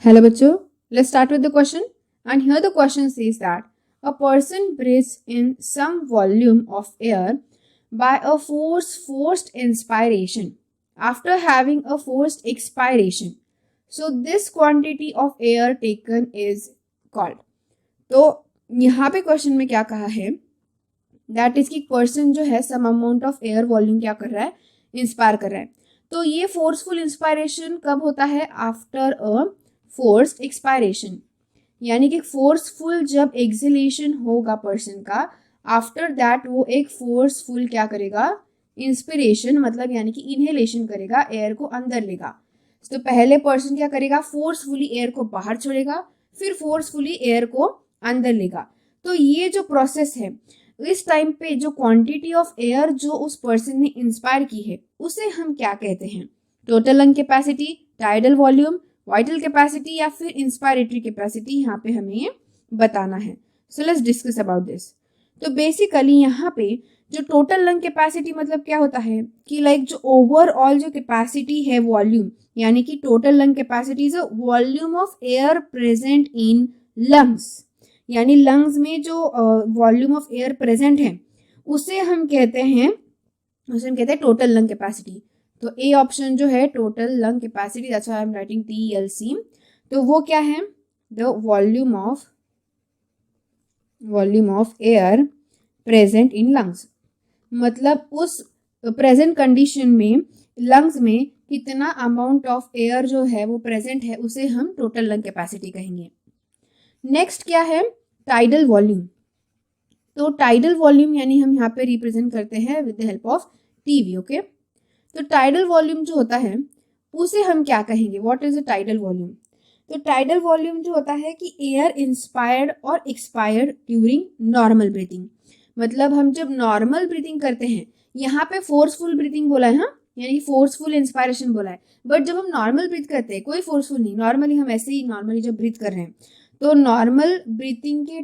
Hello bachcho, let's start with the question. And here the question says that a person breathes in some volume of air by a forced inspiration after having a forced expiration. So this quantity of air taken is called. तो यहाँ पे question में क्या कहा है that is कि person जो है some amount of air volume क्या कर रहा है, इंस्पायर कर रहा है. तो ये फोर्सफुल इंस्पायरेशन कब होता है? आफ्टर अ फोर्स्ड एक्सपायरेशन, यानी कि फोर्सफुल जब एक्सलेशन होगा पर्सन का, आफ्टर दैट वो एक फोर्सफुल क्या करेगा, इंस्पिरेशन मतलब यानी कि इनहेलेशन करेगा, एयर को अंदर लेगा. तो पहले पर्सन क्या करेगा, फोर्सफुली एयर को बाहर छोड़ेगा, फिर फोर्सफुली एयर को अंदर लेगा. तो ये जो प्रोसेस है, इस टाइम पे जो क्वांटिटी ऑफ एयर जो उस पर्सन ने इंस्पायर की है उसे हम क्या कहते हैं? Total lung capacity, tidal volume, vital capacity या फिर इंस्पायरेटरी कैपेसिटी, यहाँ पे हमें ये बताना है. So let's discuss about this. तो बेसिकली यहाँ पे जो टोटल लंग कैपेसिटी मतलब क्या होता है कि लाइक जो ओवरऑल जो कैपेसिटी है वॉल्यूम, यानी कि total lung capacity is volume of air present in lungs, यानी लंग्स में जो वॉल्यूम ऑफ एयर प्रेजेंट है उसे हम कहते हैं टोटल लंग कैपेसिटी. तो ए ऑप्शन जो है total lung capacity, that's why I am writing TLC. तो वो क्या है? The volume of air present in lungs, मतलब उस प्रेजेंट कंडीशन में लंग्स में कितना अमाउंट ऑफ एयर जो है वो प्रेजेंट है उसे हम टोटल लंग कैपेसिटी कहेंगे. नेक्स्ट क्या है? Tidal volume. तो टाइडल वॉल्यूम यानी हम यहाँ पे रिप्रेजेंट करते हैं with the help of TV. Okay, तो टाइडल वॉल्यूम जो होता है उसे हम क्या कहेंगे? What is the tidal volume? तो टाइडल वॉल्यूम जो होता है कि एयर इंस्पायर्ड और एक्सपायर्ड ड्यूरिंग नॉर्मल ब्रीथिंग, मतलब हम जब नॉर्मल ब्रीथिंग करते हैं, यहाँ पे फोर्सफुल ब्रीथिंग बोला है, हाँ, यानी फोर्सफुल इंस्पायरेशन बोला है, बट जब हम नॉर्मल ब्रीथ करते हैं, कोई फोर्सफुल नहीं, नॉर्मली हम ऐसे ही नॉर्मली जब ब्रीथ कर रहे हैं, तो नॉर्मल ब्रीथिंग के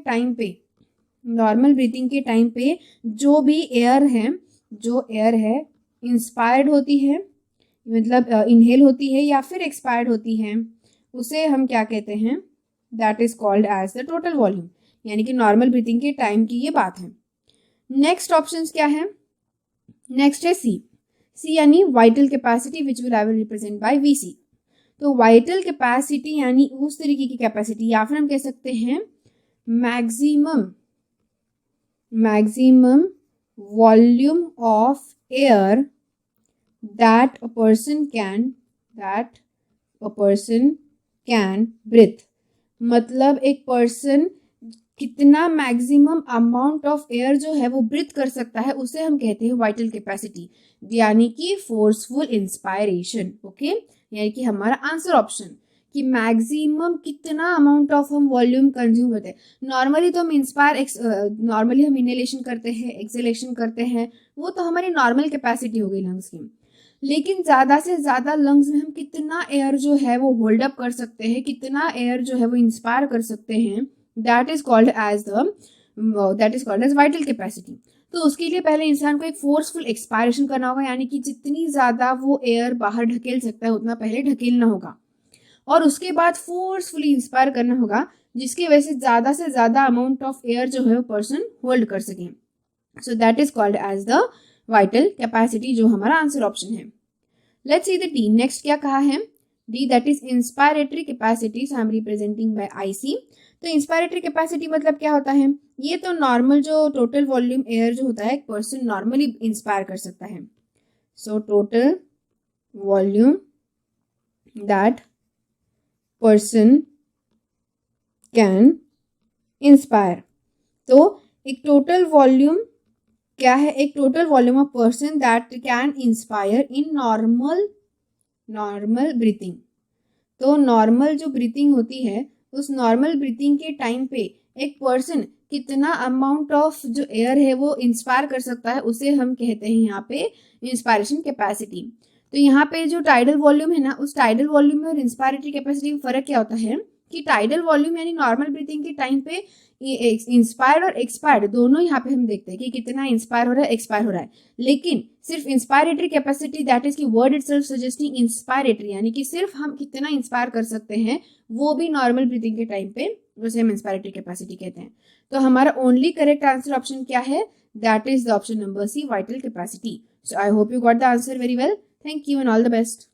टाइम पे जो भी एयर है इंस्पायर्ड होती है, मतलब इनहेल होती है या फिर एक्सपायर्ड होती है, उसे हम क्या कहते हैं? That is called as the total volume, यानी कि नॉर्मल ब्रीथिंग के टाइम की ये बात है. नेक्स्ट ऑप्शन क्या है? नेक्स्ट है सी यानी vital capacity which will I will represent by VC. तो वाइटल कैपेसिटी यानी उस तरीके की कैपेसिटी, या फिर हम कह सकते हैं maximum volume of air that a person can breathe, मतलब एक पर्सन कितना मैक्सिमम अमाउंट ऑफ एयर जो है वो ब्रीथ कर सकता है उसे हम कहते हैं वाइटल कैपेसिटी, यानी कि फोर्सफुल इंस्पायरेशन. ओके, यानी कि हमारा आंसर ऑप्शन कि मैक्सिमम कितना अमाउंट ऑफ हम वॉल्यूम कंज्यूम करते हैं. नॉर्मली तो हम नॉर्मली हम इनहेलेशन करते हैं, एक्सहेलेशन करते हैं, वो तो हमारी नॉर्मल कैपेसिटी हो गई लंग्स की. लेकिन ज़्यादा से ज़्यादा लंग्स में हम कितना एयर जो है वो होल्ड अप कर सकते हैं, कितना एयर जो है वो इंस्पायर कर सकते हैं, that is called as vital capacity. तो उसके लिए पहले इंसान को एक फोर्सफुल एक्सपायरेशन करना होगा, यानी कि जितनी ज़्यादा वो एयर बाहर ढकेल सकता है उतना पहले ढकेलना होगा, और उसके बाद फोर्सफुली इंस्पायर करना होगा, जिसकी वजह से ज़्यादा अमाउंट ऑफ एयर जो है वो पर्सन होल्ड कर सके. So that is called as the vital capacity, जो हमारा आंसर ऑप्शन है. Let's see the D. Next क्या कहा है? D, that is inspiratory capacity. I am representing by IC. तो इंस्पायरेटरी कैपेसिटी मतलब क्या होता है? ये तो नॉर्मल जो टोटल वॉल्यूम एयर जो होता है एक पर्सन नॉर्मली इंस्पायर कर सकता है. So total volume that person can inspire. तो एक टोटल वॉल्यूम क्या है? एक total volume of person that can inspire in normal breathing. तो नॉर्मल जो ब्रीथिंग होती है उस नॉर्मल ब्रीथिंग के टाइम पे एक पर्सन कितना अमाउंट ऑफ जो एयर है वो इंस्पायर कर सकता है उसे हम कहते हैं यहाँ पे इंस्पायरेशन कैपेसिटी. तो यहाँ पे जो टाइडल वॉल्यूम है ना, उस टाइडल वॉल्यूम में और इंस्पायरेटरी कैपेसिटी में फर्क क्या होता है कि टाइडल वॉल्यूम यानी नॉर्मल ब्रीथिंग के टाइम पे इंस्पायर्ड और एक्सपायर्ड दोनों यहाँ पे हम देखते हैं कि कितना इंस्पायर हो रहा है, एक्सपायर हो रहा है। लेकिन सिर्फ इंस्पायरेटरी कैपेसिटी, दैट इज की वर्ड इटसेल्फ सजेस्टिंग इंस्पायरेटरी, यानी कि सिर्फ हम कितना इंस्पायर कर सकते हैं वो भी नॉर्मल ब्रीथिंग के टाइम पे, उसे हम इंस्पायरेटरी कैपेसिटी कहते हैं। तो हमारा ओनली करेक्ट आंसर ऑप्शन क्या है? That is the option number C, vital capacity. So I hope you got the answer very well. Thank you and all the best.